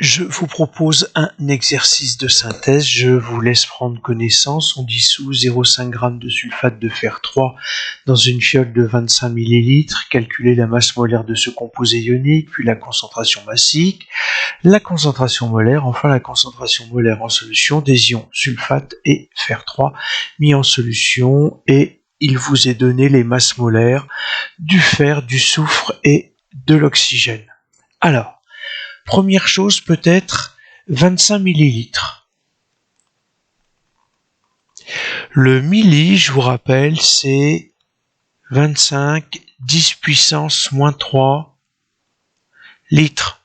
Je vous propose un exercice de synthèse. Je vous laisse prendre connaissance. On dissout 0,5 g de sulfate de fer 3 dans une fiole de 25 ml. Calculez la masse molaire de ce composé ionique, puis la concentration massique, la concentration molaire, enfin la concentration molaire en solution des ions sulfate et fer 3 mis en solution, et il vous est donné les masses molaires du fer, du soufre et de l'oxygène. Alors, première chose, peut-être 25 ml. Le milli, je vous rappelle, c'est 25 10 puissance moins 3 litres.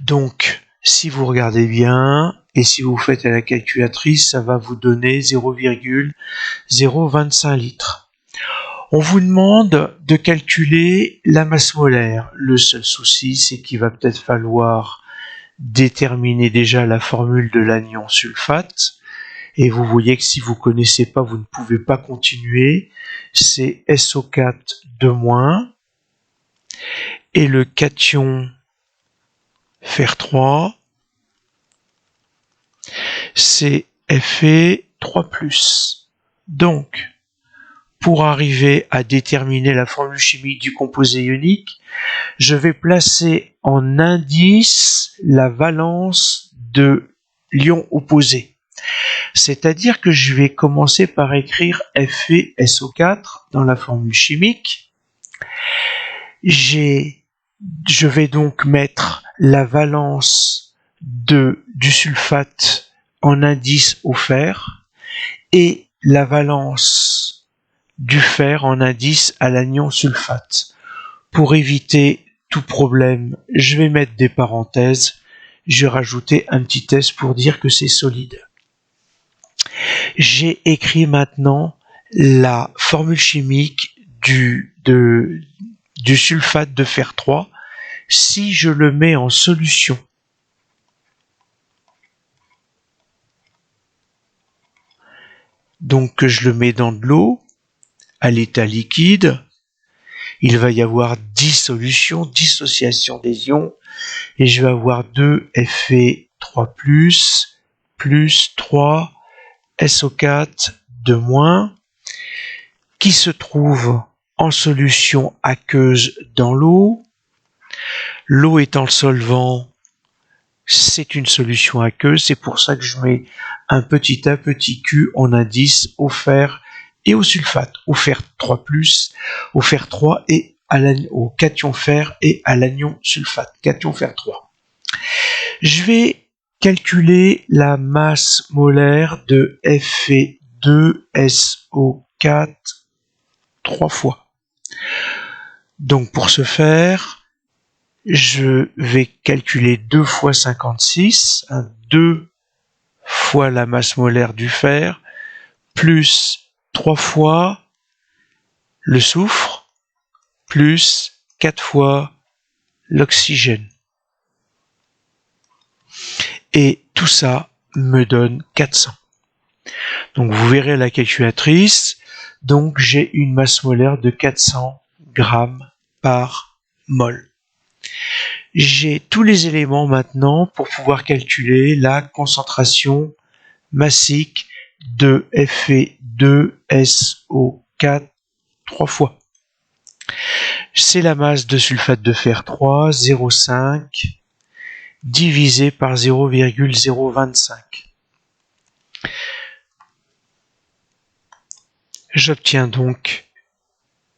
Donc, si vous regardez bien, et si vous faites à la calculatrice, ça va vous donner 0,025 litres. On vous demande de calculer la masse molaire. Le seul souci, c'est qu'il va peut-être falloir déterminer déjà la formule de l'anion sulfate. Et vous voyez que si vous ne connaissez pas, vous ne pouvez pas continuer. C'est SO4 2-. Et le cation fer 3, c'est Fe3+. Donc, pour arriver à déterminer la formule chimique du composé ionique, je vais placer en indice la valence de l'ion opposé. C'est-à-dire que je vais commencer par écrire FeSO4 dans la formule chimique. Je vais donc mettre la valence du sulfate en indice au fer et la valence du fer en indice à l'anion sulfate. Pour éviter tout problème, je vais mettre des parenthèses. Je vais rajouter un petit S pour dire que c'est solide. J'ai écrit maintenant la formule chimique du sulfate de fer 3 si je le mets en solution. Donc je le mets dans de l'eau à l'état liquide. Il va y avoir dissolution, dissociation des ions, et je vais avoir 2 Fe3+, plus 3 SO4 2-, qui se trouve en solution aqueuse dans l'eau. L'eau étant le solvant, c'est une solution aqueuse, c'est pour ça que je mets un petit A, petit Q en indice au fer et au sulfate, au fer 3+, au fer 3 et au cation fer et à l'anion sulfate, cation fer 3. Je vais calculer la masse molaire de Fe2SO4 3 fois. Donc pour ce faire, je vais calculer 2 fois 56, 2 fois la masse molaire du fer, plus 3 fois le soufre, plus 4 fois l'oxygène. Et tout ça me donne 400. Donc vous verrez à la calculatrice, donc j'ai une masse molaire de 400 grammes par mol. J'ai tous les éléments maintenant pour pouvoir calculer la concentration massique de Fe2SO4 3 fois. C'est la masse de sulfate de fer 3, 0,5 divisé par 0,025. J'obtiens donc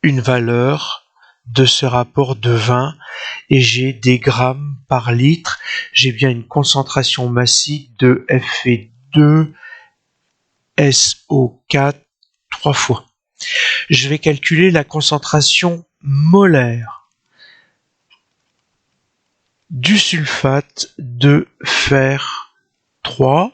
une valeur de ce rapport de 20 et j'ai des grammes par litre. J'ai bien une concentration massique de Fe2SO4 3 fois. Je vais calculer la concentration molaire du sulfate de fer 3.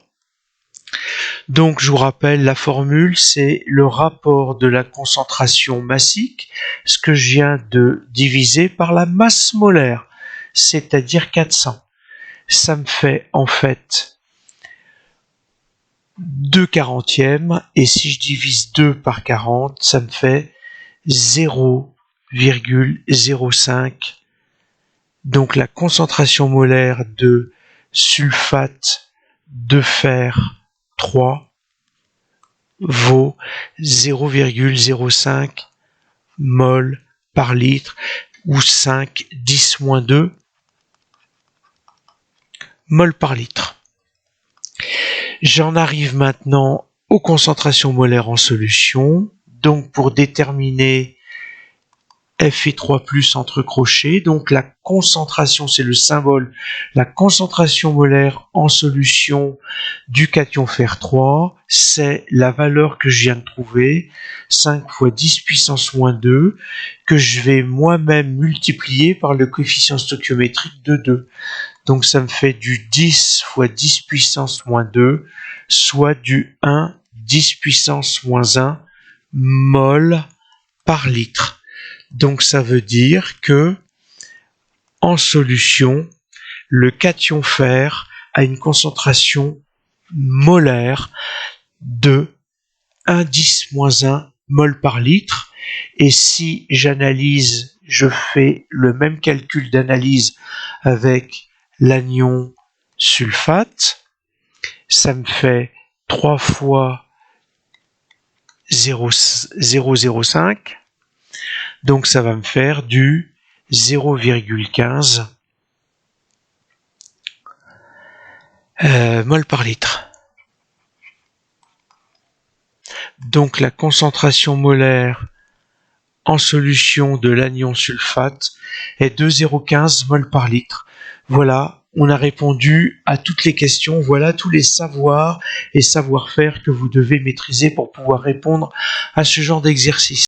Donc je vous rappelle, la formule, c'est le rapport de la concentration massique, ce que je viens de diviser par la masse molaire, c'est-à-dire 400. Ça me fait en fait 2 quarantièmes, et si je divise 2 par 40, ça me fait 0,05 Donc la concentration molaire de sulfate de fer 3 vaut 0,05 mol par litre ou 5-10-2 mol par litre. J'en arrive maintenant aux concentrations molaires en solution. Donc pour déterminer Fe3+ entre crochets, donc la concentration, c'est le symbole, la concentration molaire en solution du cation fer 3, c'est la valeur que je viens de trouver, 5 × 10⁻², que je vais moi-même multiplier par le coefficient stoichiométrique de 2. Donc ça me fait du 10 × 10⁻², soit du 1/10⁻⁻1 mol par litre. Donc ça veut dire que en solution, le cation fer a une concentration molaire de 1/10⁻1 mol par litre. Et si j'analyse, je fais le même calcul d'analyse avec l'anion sulfate, ça me fait 3 fois 0,005. Donc ça va me faire du 0,15 mol par litre. Donc la concentration molaire en solution de l'anion sulfate est de 0,15 mol par litre. Voilà, on a répondu à toutes les questions. Voilà tous les savoirs et savoir-faire que vous devez maîtriser pour pouvoir répondre à ce genre d'exercice.